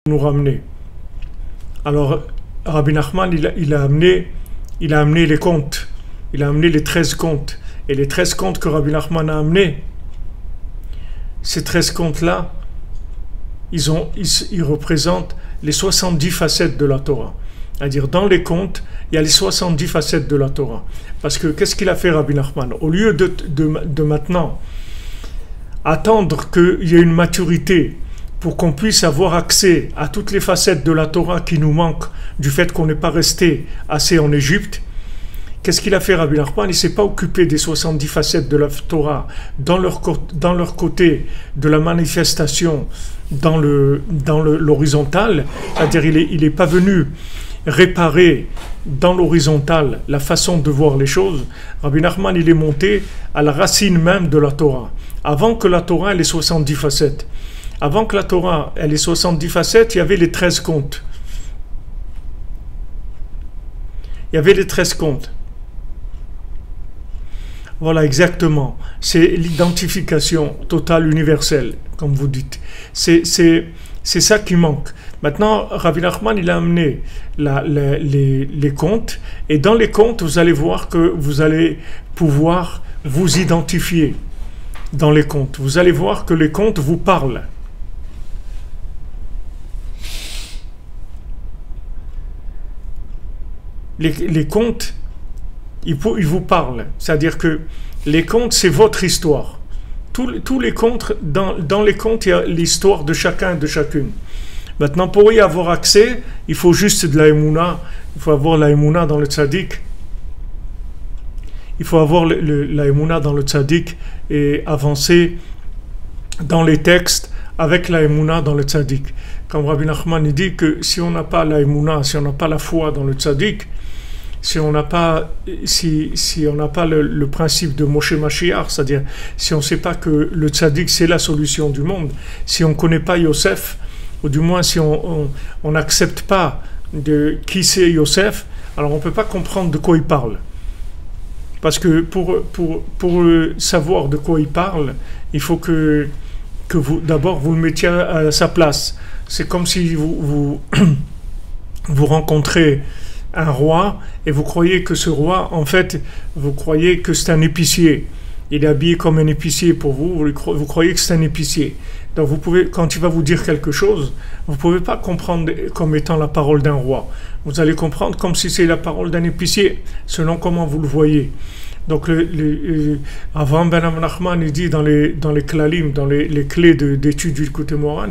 nous ramener. Alors, Rabbi Nachman, il a amené les contes. Il a amené les 13 contes. Et les 13 contes que Rabbi Nachman a amenés, ces 13 contes-là, ils représentent les 70 facettes de la Torah. C'est-à-dire, dans les contes, il y a les 70 facettes de la Torah. Parce que, qu'est-ce qu'il a fait Rabbi Nachman? Au lieu de maintenant attendre qu'il y ait une maturité pour qu'on puisse avoir accès à toutes les facettes de la Torah qui nous manquent du fait qu'on n'est pas resté assez en Égypte, qu'est-ce qu'il a fait Rabbi Nachman? Il ne s'est pas occupé des 70 facettes de la Torah dans leur côté de la manifestation dans l'horizontal, c'est-à-dire il n'est pas venu réparer dans l'horizontal la façon de voir les choses. Rabbi Nachman, il est monté à la racine même de la Torah. Avant que la Torah ait les 70 facettes. Avant que la Torah ait les 70 facettes, il y avait les 13 contes. Il y avait les 13 contes. Voilà, exactement. C'est l'identification totale, universelle, comme vous dites. C'est ça qui manque. Maintenant, Rabbi Nachman, il a amené les contes. Et dans les contes, vous allez voir que vous allez pouvoir vous identifier dans les contes. Vous allez voir que les contes vous parlent. Les contes, ils vous parlent. C'est-à-dire que les contes, c'est votre histoire. Tous les contes, dans les contes, il y a l'histoire de chacun et de chacune. Maintenant, pour y avoir accès, il faut juste de la émouna. Il faut avoir la émouna dans le tzaddik. Il faut avoir la émouna dans le tzaddik et avancer dans les textes avec la émouna dans le tzaddik. Comme Rabbi Nachman dit que si on n'a pas la émouna, si on n'a pas la foi dans le tzaddik, si on n'a pas le principe de Moshe Mashiach, c'est-à-dire si on ne sait pas que le tzaddik c'est la solution du monde, si on ne connaît pas Yosef, ou du moins si on n'accepte pas de qui c'est Yosef, alors on ne peut pas comprendre de quoi il parle. Parce que pour savoir de quoi il parle, il faut que vous, d'abord, vous le mettiez à sa place. C'est comme si vous rencontrez un roi et vous croyez que ce roi, en fait, vous croyez que c'est un épicier. Il est habillé comme un épicier pour vous, vous croyez que c'est un épicier. Donc vous pouvez, quand il va vous dire quelque chose, vous ne pouvez pas comprendre comme étant la parole d'un roi. Vous allez comprendre comme si c'est la parole d'un épicier, selon comment vous le voyez. Donc, avant Ben Nachman, il dit dans les klalim, dans les clés d'étude du Likutei Moharan,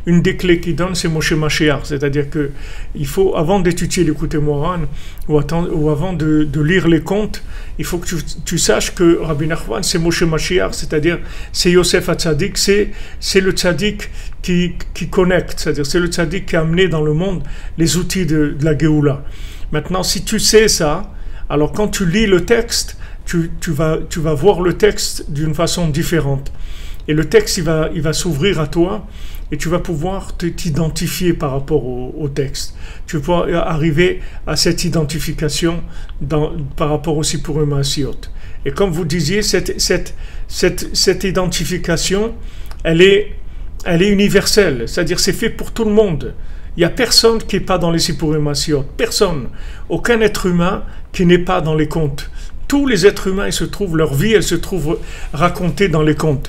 une des clés qu'il donne, c'est Moshe Mashiach. C'est-à-dire que il faut, avant d'étudier le Likutei Moharan, ou avant de lire les contes, il faut que tu saches que Rabbi Nachman, c'est Moshe Mashiach, c'est-à-dire c'est Yosef HaTzadik, c'est le tzaddik qui connecte, c'est-à-dire c'est le tzaddik qui a amené dans le monde les outils de la Géoula. Maintenant, si tu sais ça, alors quand tu lis le texte, tu vas voir le texte d'une façon différente. Et le texte, il va s'ouvrir à toi et tu vas pouvoir t'identifier par rapport au texte. Tu vas pouvoir arriver à cette identification par rapport aussi pour un Maasiot. Et comme vous disiez, cette identification, elle est universelle. C'est-à-dire c'est fait pour tout le monde. Il n'y a personne qui n'est pas dans les Sipurim Maasiot. Personne. Aucun être humain qui n'est pas dans les contes. Tous les êtres humains, leur vie, elle se trouve racontée dans les contes.